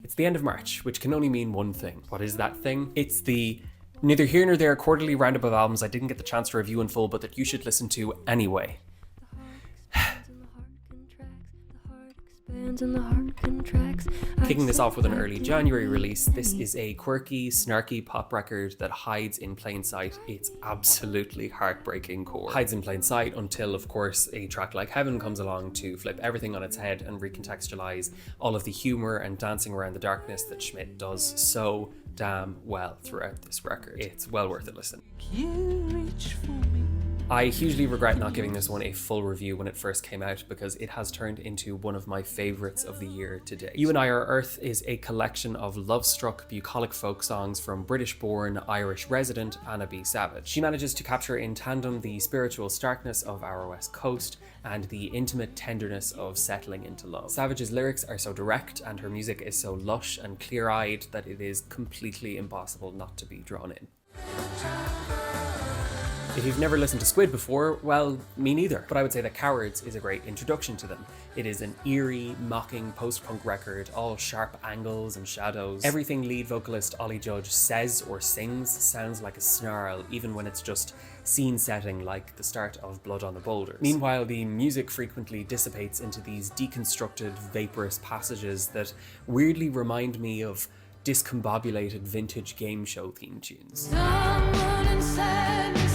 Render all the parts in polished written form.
It's the end of March, which can only mean one thing. What is that thing? It's the neither here nor there quarterly roundup of albums I didn't get the chance to review in full, but that you should listen to anyway. Kicking this off with an early January release, this is a quirky, snarky pop record that hides in plain sight its absolutely heartbreaking core. Hides in plain sight until, of course, a track like Heaven comes along to flip everything on its head and recontextualize all of the humor and dancing around the darkness that Schmidt does so damn well throughout this record. It's well worth a listen. I hugely regret not giving this one a full review when it first came out because it has turned into one of my favourites of the year to date. You and I Are Earth is a collection of love-struck bucolic folk songs from British-born, Irish resident Anna B. Savage. She manages to capture in tandem the spiritual starkness of our West Coast and the intimate tenderness of settling into love. Savage's lyrics are so direct and her music is so lush and clear-eyed that it is completely impossible not to be drawn in. If you've never listened to Squid before, well, me neither. But I would say that Cowards is a great introduction to them. It is an eerie, mocking post-punk record, all sharp angles and shadows. Everything lead vocalist Ollie Judge says or sings sounds like a snarl, even when it's just scene setting like the start of Blood on the Boulders. Meanwhile, the music frequently dissipates into these deconstructed, vaporous passages that weirdly remind me of discombobulated vintage game show theme tunes.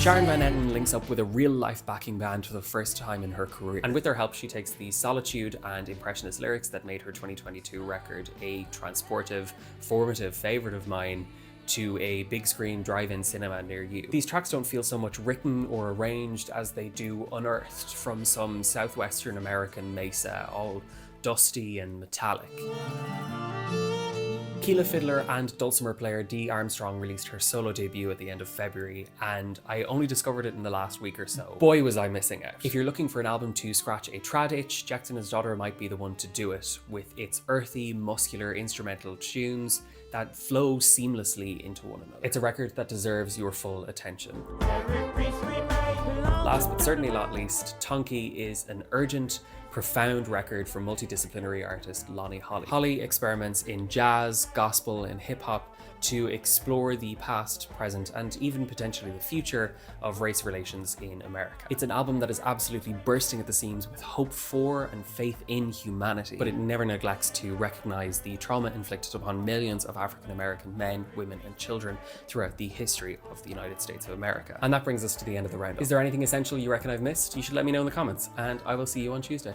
Sharon Van Etten links up with a real-life backing band for the first time in her career, and with their help she takes the solitude and impressionist lyrics that made her 2022 record a transportive, formative favourite of mine to a big screen drive-in cinema near you. These tracks don't feel so much written or arranged as they do unearthed from some southwestern American mesa, all dusty and metallic. Keela fiddler and dulcimer player Dee Armstrong released her solo debut at the end of February, and I only discovered it in the last week or so. Boy, was I missing out. If you're looking for an album to scratch a trad itch, Jackson and His Daughter might be the one to do it, with its earthy, muscular instrumental tunes that flow seamlessly into one another. It's a record that deserves your full attention. Last but certainly not least, Tonky is an urgent, profound record for multidisciplinary artist Lonnie Holley. Holley experiments in jazz, gospel, and hip-hop to explore the past, present, and even potentially the future of race relations in America. It's an album that is absolutely bursting at the seams with hope for and faith in humanity, but it never neglects to recognize the trauma inflicted upon millions of African American men, women, and children throughout the history of the United States of America. And that brings us to the end of the roundup. Is there anything essential you reckon I've missed? You should let me know in the comments, and I will see you on Tuesday.